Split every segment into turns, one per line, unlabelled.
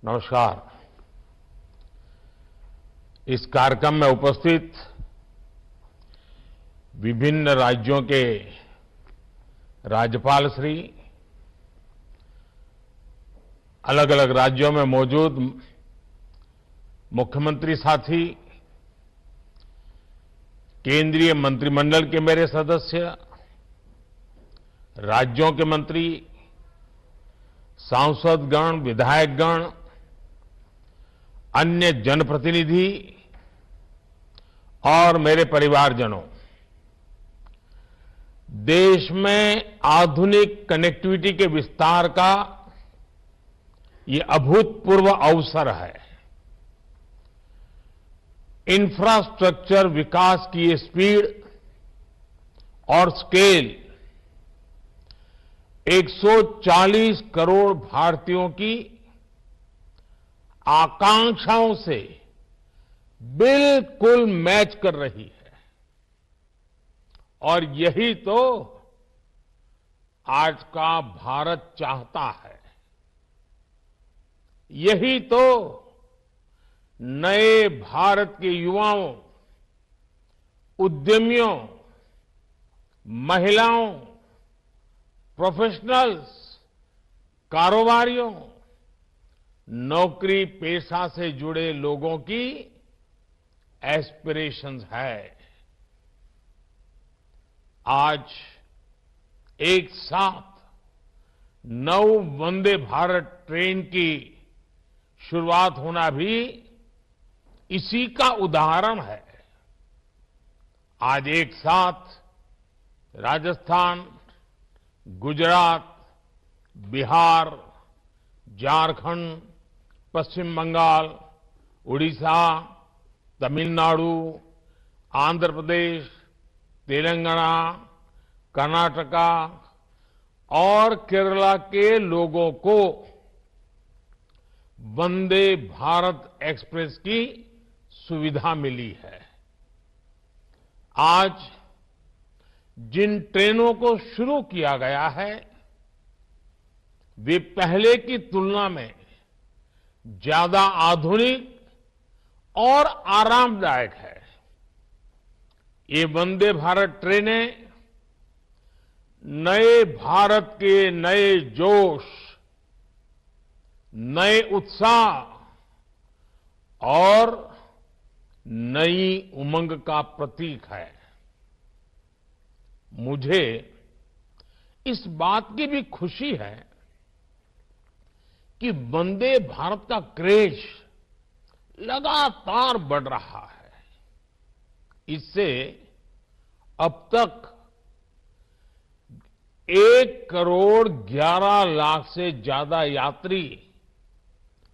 नमस्कार। इस कार्यक्रम में उपस्थित विभिन्न राज्यों के राज्यपाल श्री, अलग अलग राज्यों में मौजूद मुख्यमंत्री साथी, केंद्रीय मंत्रिमंडल के मेरे सदस्य, राज्यों के मंत्री, सांसदगण, विधायकगण, अन्य जनप्रतिनिधि और मेरे परिवारजनों, देश में आधुनिक कनेक्टिविटी के विस्तार का ये अभूतपूर्व अवसर है। इंफ्रास्ट्रक्चर विकास की ये स्पीड और स्केल 140 करोड़ भारतीयों की आकांक्षाओं से बिल्कुल मैच कर रही है और यही तो आज का भारत चाहता है। यही तो नए भारत के युवाओं, उद्यमियों, महिलाओं, प्रोफेशनल्स, कारोबारियों, नौकरी पेशा से जुड़े लोगों की एस्पिरेशंस है। आज एक साथ 9 वंदे भारत ट्रेन की शुरुआत होना भी इसी का उदाहरण है। आज एक साथ राजस्थान, गुजरात, बिहार, झारखंड, पश्चिम बंगाल, उड़ीसा, तमिलनाडु, आंध्र प्रदेश, तेलंगाना, कर्नाटका और केरला के लोगों को वंदे भारत एक्सप्रेस की सुविधा मिली है। आज जिन ट्रेनों को शुरू किया गया है वे पहले की तुलना में ज्यादा आधुनिक और आरामदायक है। ये वंदे भारत ट्रेनें नए भारत के नए जोश, नए उत्साह और नई उमंग का प्रतीक है। मुझे इस बात की भी खुशी है कि वंदे भारत का क्रेज लगातार बढ़ रहा है। इससे अब तक 1 करोड़ 11 लाख से ज्यादा यात्री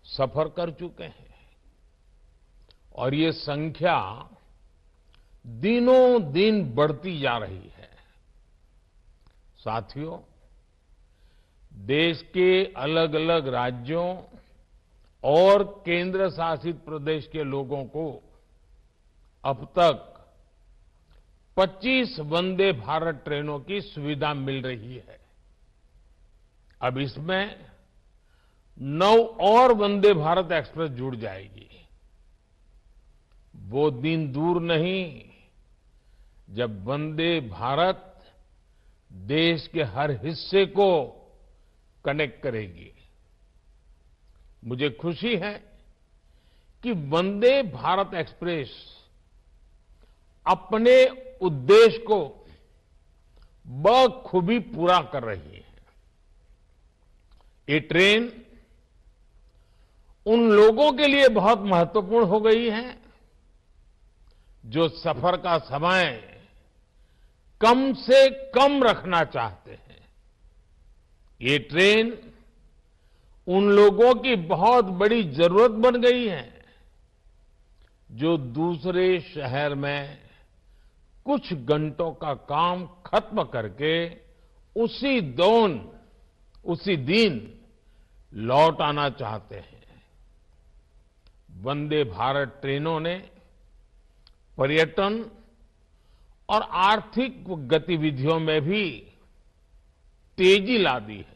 सफर कर चुके हैं और ये संख्या दिनों दिन बढ़ती जा रही है। साथियों, देश के अलग अलग राज्यों और केंद्र शासित प्रदेश के लोगों को अब तक 25 वंदे भारत ट्रेनों की सुविधा मिल रही है। अब इसमें 9 और वंदे भारत एक्सप्रेस जुड़ जाएगी। वो दिन दूर नहीं जब वंदे भारत देश के हर हिस्से को कनेक्ट करेगी। मुझे खुशी है कि वंदे भारत एक्सप्रेस अपने उद्देश्य को बखूबी पूरा कर रही है। ये ट्रेन उन लोगों के लिए बहुत महत्वपूर्ण हो गई है जो सफर का समय कम से कम रखना चाहते हैं। ये ट्रेन उन लोगों की बहुत बड़ी जरूरत बन गई है जो दूसरे शहर में कुछ घंटों का काम खत्म करके उसी दिन लौट आना चाहते हैं। वंदे भारत ट्रेनों ने पर्यटन और आर्थिक गतिविधियों में भी तेजी ला दी है।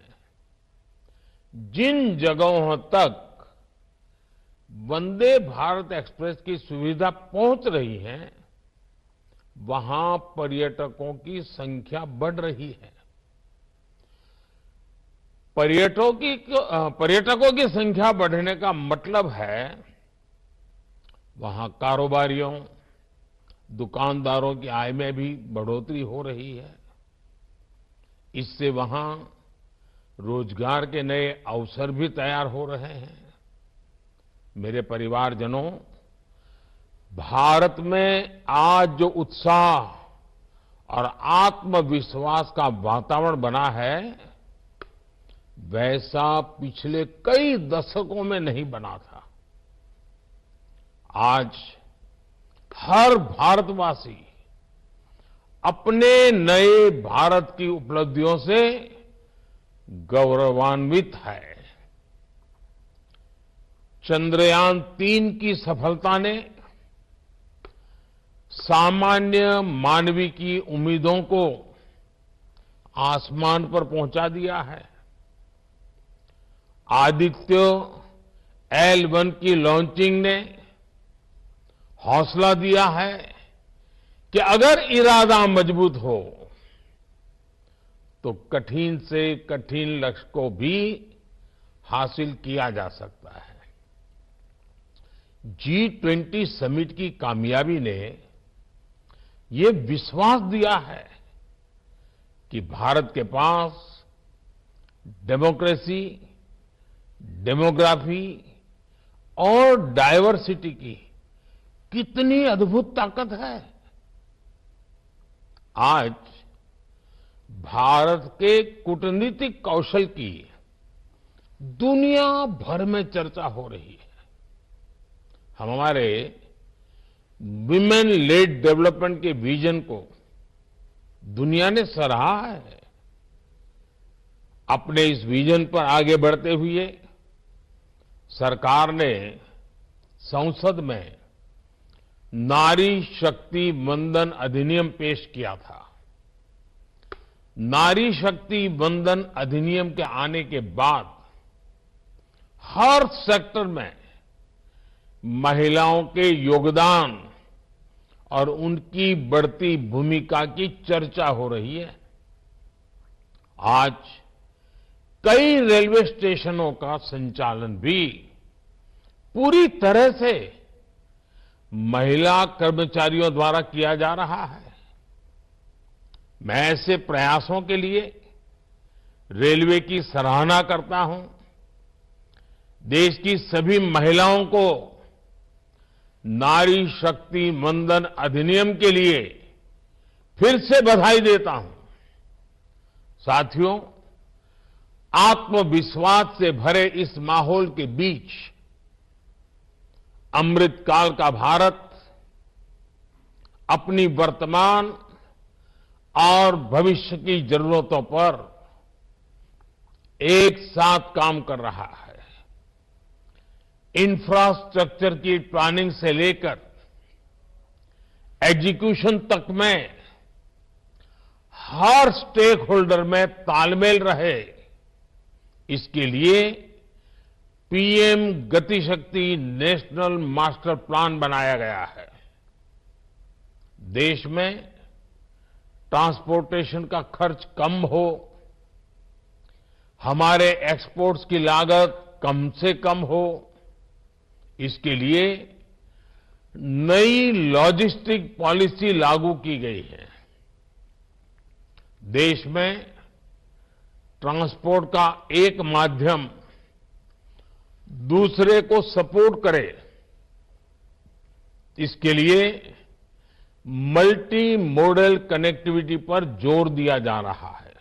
जिन जगहों तक वंदे भारत एक्सप्रेस की सुविधा पहुंच रही है, वहां पर्यटकों की संख्या बढ़ रही है। पर्यटकों की संख्या बढ़ने का मतलब है वहां कारोबारियों, दुकानदारों की आय में भी बढ़ोतरी हो रही है। इससे वहां रोजगार के नए अवसर भी तैयार हो रहे हैं। मेरे परिवारजनों, भारत में आज जो उत्साह और आत्मविश्वास का वातावरण बना है, वैसा पिछले कई दशकों में नहीं बना था। आज हर भारतवासी अपने नए भारत की उपलब्धियों से गौरवान्वित है। चंद्रयान-3 की सफलता ने सामान्य मानवी की उम्मीदों को आसमान पर पहुंचा दिया है। आदित्य L1 की लॉन्चिंग ने हौसला दिया है कि अगर इरादा मजबूत हो तो कठिन से कठिन लक्ष्य को भी हासिल किया जा सकता है। G20 समिट की कामयाबी ने ये विश्वास दिया है कि भारत के पास डेमोक्रेसी, डेमोग्राफी और डायवर्सिटी की कितनी अद्भुत ताकत है। आज भारत के कूटनीतिक कौशल की दुनिया भर में चर्चा हो रही है। हम हमारे विमेन लेड डेवलपमेंट के विजन को दुनिया ने सराहा है। अपने इस विजन पर आगे बढ़ते हुए सरकार ने संसद में नारी शक्ति वंदन अधिनियम पेश किया था। नारी शक्ति वंदन अधिनियम के आने के बाद हर सेक्टर में महिलाओं के योगदान और उनकी बढ़ती भूमिका की चर्चा हो रही है। आज कई रेलवे स्टेशनों का संचालन भी पूरी तरह से महिला कर्मचारियों द्वारा किया जा रहा है। मैं ऐसे प्रयासों के लिए रेलवे की सराहना करता हूं। देश की सभी महिलाओं को नारी शक्ति वंदन अधिनियम के लिए फिर से बधाई देता हूं। साथियों, आत्मविश्वास से भरे इस माहौल के बीच अमृतकाल का भारत अपनी वर्तमान और भविष्य की जरूरतों पर एक साथ काम कर रहा है। इंफ्रास्ट्रक्चर की प्लानिंग से लेकर एग्जीक्यूशन तक में हर स्टेक होल्डर में तालमेल रहे, इसके लिए पीएम गति शक्ति नेशनल मास्टर प्लान बनाया गया है। देश में ट्रांसपोर्टेशन का खर्च कम हो, हमारे एक्सपोर्ट्स की लागत कम से कम हो, इसके लिए नई लॉजिस्टिक पॉलिसी लागू की गई है। देश में ट्रांसपोर्ट का एक माध्यम दूसरे को सपोर्ट करे, इसके लिए मल्टी मॉडल कनेक्टिविटी पर जोर दिया जा रहा है।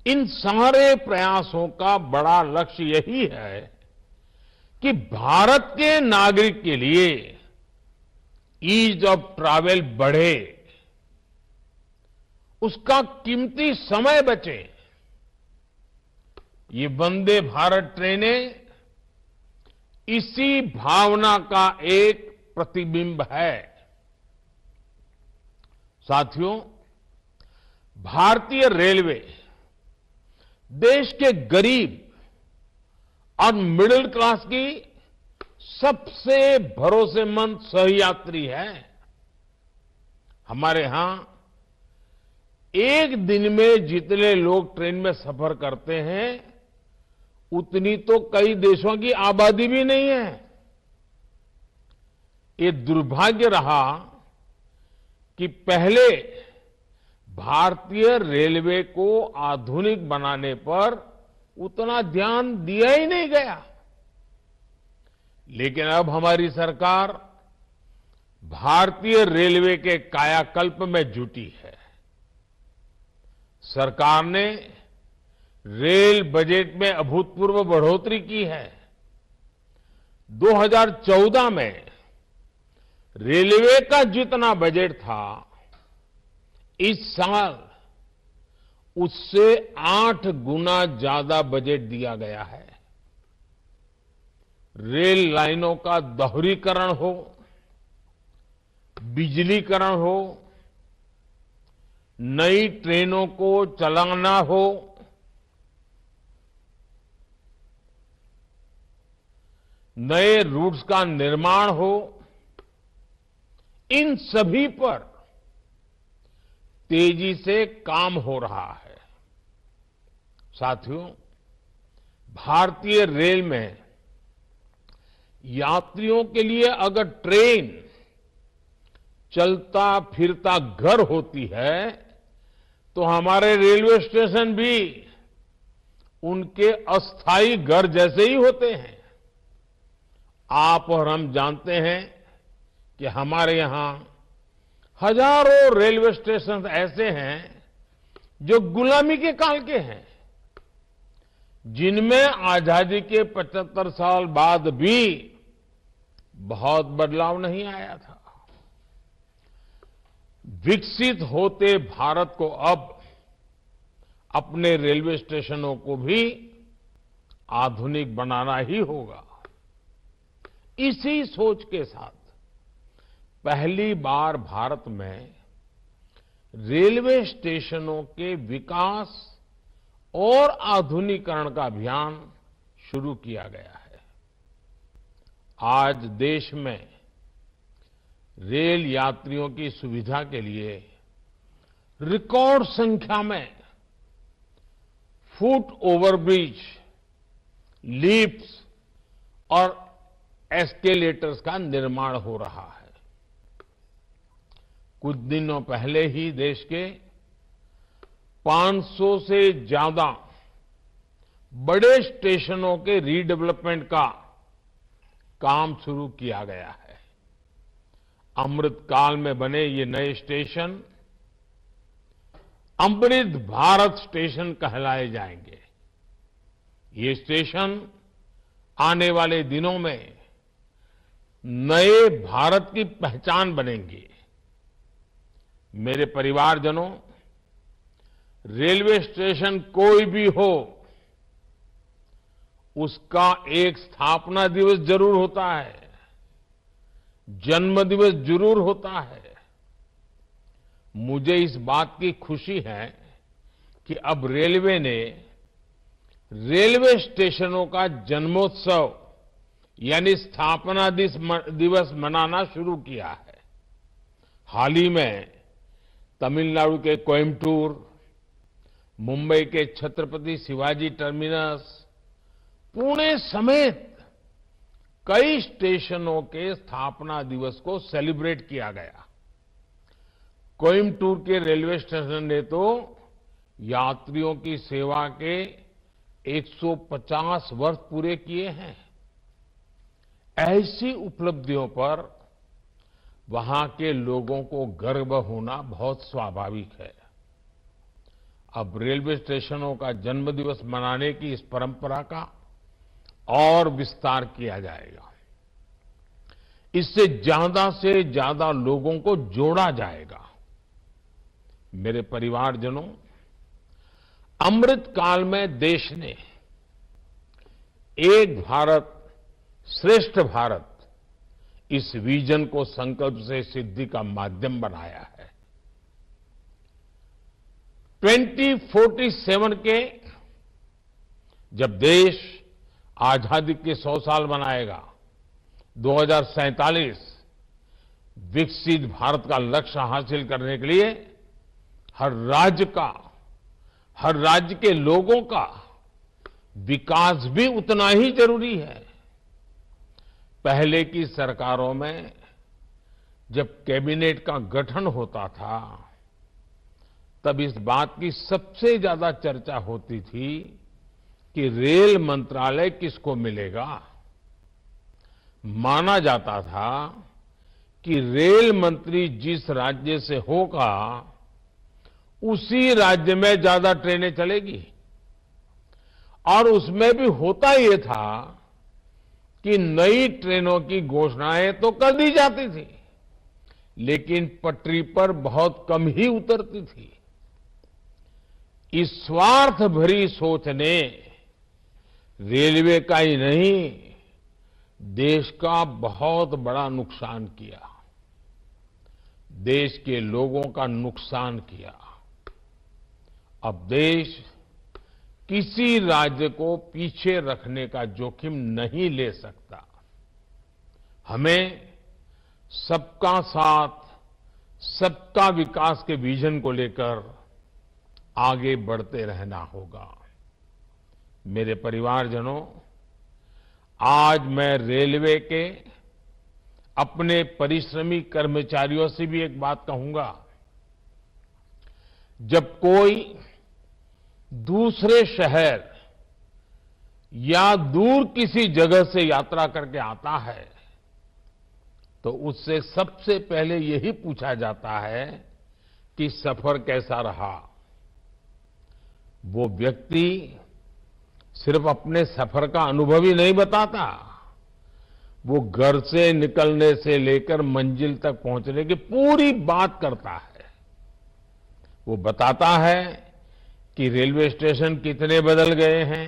इन सारे प्रयासों का बड़ा लक्ष्य यही है कि भारत के नागरिक के लिए ईज ऑफ ट्रैवल बढ़े, उसका कीमती समय बचे। ये वंदे भारत ट्रेनें इसी भावना का एक प्रतिबिंब है। साथियों, भारतीय रेलवे देश के गरीब और मिडिल क्लास की सबसे भरोसेमंद सहयात्री है। हमारे यहां एक दिन में जितने लोग ट्रेन में सफर करते हैं उतनी तो कई देशों की आबादी भी नहीं है। ये दुर्भाग्य रहा कि पहले भारतीय रेलवे को आधुनिक बनाने पर उतना ध्यान दिया ही नहीं गया। लेकिन अब हमारी सरकार भारतीय रेलवे के कायाकल्प में जुटी है। सरकार ने रेल बजट में अभूतपूर्व बढ़ोतरी की है। 2014 में रेलवे का जितना बजट था, इस साल उससे 8 गुना ज्यादा बजट दिया गया है। रेल लाइनों का दोहरीकरण हो, बिजलीकरण हो, नई ट्रेनों को चलाना हो, नए रूट्स का निर्माण हो, इन सभी पर तेजी से काम हो रहा है। साथियों, भारतीय रेल में यात्रियों के लिए अगर ट्रेन चलता फिरता घर होती है तो हमारे रेलवे स्टेशन भी उनके अस्थायी घर जैसे ही होते हैं। आप और हम जानते हैं कि हमारे यहां हजारों रेलवे स्टेशन ऐसे हैं जो गुलामी के काल के हैं, जिनमें आजादी के 75 साल बाद भी बहुत बदलाव नहीं आया था। विकसित होते भारत को अब अपने रेलवे स्टेशनों को भी आधुनिक बनाना ही होगा। इसी सोच के साथ पहली बार भारत में रेलवे स्टेशनों के विकास और आधुनिकीकरण का अभियान शुरू किया गया है। आज देश में रेल यात्रियों की सुविधा के लिए रिकॉर्ड संख्या में फुट ओवरब्रिज, लिफ्ट्स और एस्केलेटर्स का निर्माण हो रहा है। कुछ दिनों पहले ही देश के 500 से ज्यादा बड़े स्टेशनों के रीडेवलपमेंट का काम शुरू किया गया है। अमृत काल में बने ये नए स्टेशन अमृत भारत स्टेशन कहलाए जाएंगे। ये स्टेशन आने वाले दिनों में नए भारत की पहचान बनेंगे। मेरे परिवारजनों, रेलवे स्टेशन कोई भी हो, उसका एक स्थापना दिवस जरूर होता है, जन्म दिवस जरूर होता है। मुझे इस बात की खुशी है कि अब रेलवे ने रेलवे स्टेशनों का जन्मोत्सव यानी स्थापना दिवस मनाना शुरू किया है। हाल ही में तमिलनाडु के कोयम्बटूर, मुंबई के छत्रपति शिवाजी टर्मिनस, पुणे समेत कई स्टेशनों के स्थापना दिवस को सेलिब्रेट किया गया। कोयम्बटूर के रेलवे स्टेशन ने तो यात्रियों की सेवा के 150 वर्ष पूरे किए हैं। ऐसी उपलब्धियों पर वहां के लोगों को गर्व होना बहुत स्वाभाविक है। अब रेलवे स्टेशनों का जन्मदिवस मनाने की इस परंपरा का और विस्तार किया जाएगा। इससे ज्यादा से ज्यादा लोगों को जोड़ा जाएगा। मेरे परिवारजनों, अमृत काल में देश ने एक भारत श्रेष्ठ भारत इस विजन को संकल्प से सिद्धि का माध्यम बनाया है। 2047 के जब देश आजादी के 100 साल मनाएगा, 2047 विकसित भारत का लक्ष्य हासिल करने के लिए हर राज्य के लोगों का विकास भी उतना ही जरूरी है। पहले की सरकारों में जब कैबिनेट का गठन होता था तब इस बात की सबसे ज्यादा चर्चा होती थी कि रेल मंत्रालय किसको मिलेगा। माना जाता था कि रेल मंत्री जिस राज्य से होगा उसी राज्य में ज्यादा ट्रेनें चलेगी, और उसमें भी होता यह था कि नई ट्रेनों की घोषणाएं तो कर दी जाती थी लेकिन पटरी पर बहुत कम ही उतरती थी। इस स्वार्थ भरी सोच ने रेलवे का ही नहीं देश का बहुत बड़ा नुकसान किया, देश के लोगों का नुकसान किया। अब देश किसी राज्य को पीछे रखने का जोखिम नहीं ले सकता। हमें सबका साथ, सबका विकास के विजन को लेकर आगे बढ़ते रहना होगा। मेरे परिवारजनों, आज मैं रेलवे के अपने परिश्रमी कर्मचारियों से भी एक बात कहूंगा। जब कोई दूसरे शहर या दूर किसी जगह से यात्रा करके आता है तो उससे सबसे पहले यही पूछा जाता है कि सफर कैसा रहा। वो व्यक्ति सिर्फ अपने सफर का अनुभव ही नहीं बताता, वो घर से निकलने से लेकर मंजिल तक पहुंचने की पूरी बात करता है। वो बताता है कि रेलवे स्टेशन कितने बदल गए हैं,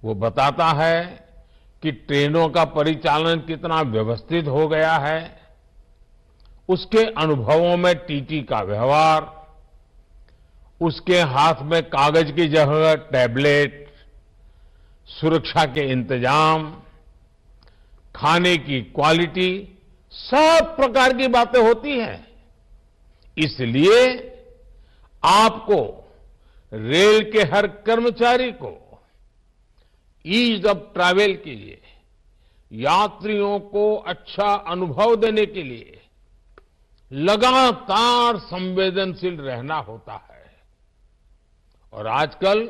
वो बताता है कि ट्रेनों का परिचालन कितना व्यवस्थित हो गया है, उसके अनुभवों में टीटी का व्यवहार, उसके हाथ में कागज की जगह टैबलेट, सुरक्षा के इंतजाम, खाने की क्वालिटी, सब प्रकार की बातें होती हैं। इसलिए आपको, रेल के हर कर्मचारी को ईज ऑफ ट्रैवल के लिए, यात्रियों को अच्छा अनुभव देने के लिए लगातार संवेदनशील रहना होता है। और आजकल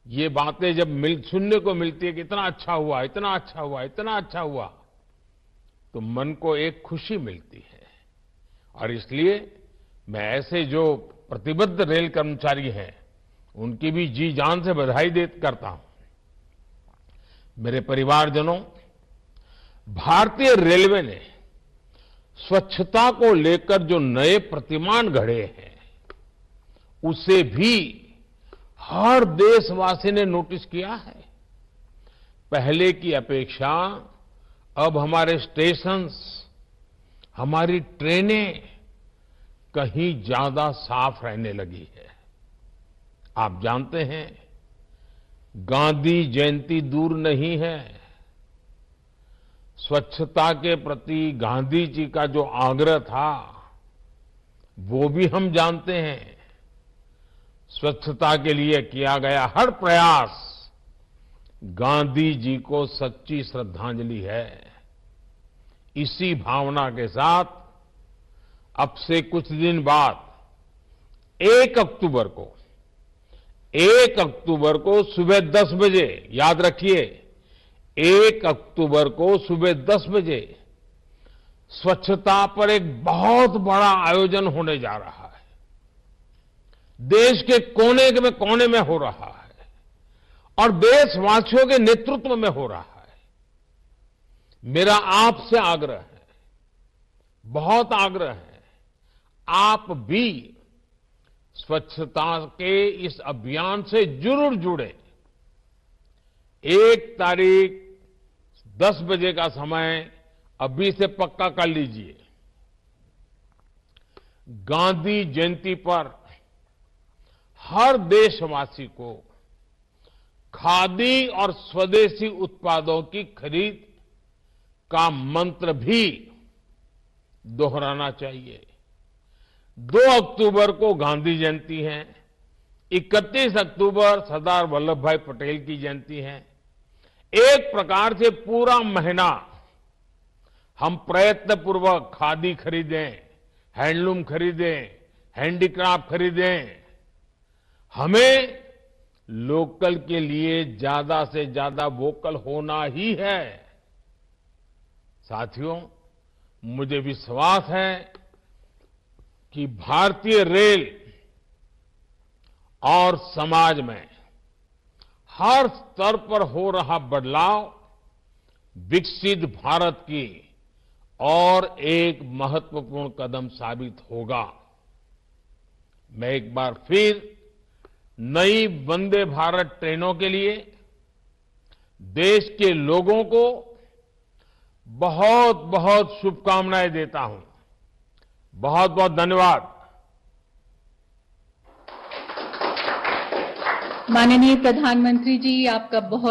ये बातें जब सुनने को मिलती है कि इतना अच्छा हुआ, इतना अच्छा हुआ, इतना अच्छा हुआ, तो मन को एक खुशी मिलती है। और इसलिए मैं ऐसे जो प्रतिबद्ध रेल कर्मचारी हैं उनकी भी जी जान से बधाई करता हूं। मेरे परिवारजनों, भारतीय रेलवे ने स्वच्छता को लेकर जो नए प्रतिमान गढ़े हैं उसे भी हर देशवासी ने नोटिस किया है। पहले की अपेक्षा अब हमारे स्टेशंस, हमारी ट्रेनें कहीं ज्यादा साफ रहने लगी है। आप जानते हैं, गांधी जयंती दूर नहीं है। स्वच्छता के प्रति गांधी जी का जो आग्रह था वो भी हम जानते हैं। स्वच्छता के लिए किया गया हर प्रयास गांधी जी को सच्ची श्रद्धांजलि है। इसी भावना के साथ अब से कुछ दिन बाद 1 अक्टूबर को सुबह 10 बजे, याद रखिए 1 अक्टूबर को सुबह 10 बजे स्वच्छता पर एक बहुत बड़ा आयोजन होने जा रहा है। देश के कोने में हो रहा है और देशवासियों के नेतृत्व में हो रहा है। मेरा आपसे आग्रह है, बहुत आग्रह है, आप भी स्वच्छता के इस अभियान से जरूर जुड़े। 1 तारीख 10 बजे का समय अभी से पक्का कर लीजिए। गांधी जयंती पर हर देशवासी को खादी और स्वदेशी उत्पादों की खरीद का मंत्र भी दोहराना चाहिए। 2 अक्टूबर को गांधी जयंती है, 31 अक्टूबर सरदार वल्लभ भाई पटेल की जयंती है। एक प्रकार से पूरा महीना हम प्रयत्नपूर्वक खादी खरीदें, हैंडलूम खरीदें, हैंडीक्राफ्ट खरीदें। हमें लोकल के लिए ज्यादा से ज्यादा वोकल होना ही है। साथियों, मुझे विश्वास है कि भारतीय रेल और समाज में हर स्तर पर हो रहा बदलाव विकसित भारत की और एक महत्वपूर्ण कदम साबित होगा। मैं एक बार फिर नई वंदे भारत ट्रेनों के लिए देश के लोगों को बहुत बहुत शुभकामनाएं देता हूं। बहुत बहुत धन्यवाद।
माननीय प्रधानमंत्री जी, आपका बहुत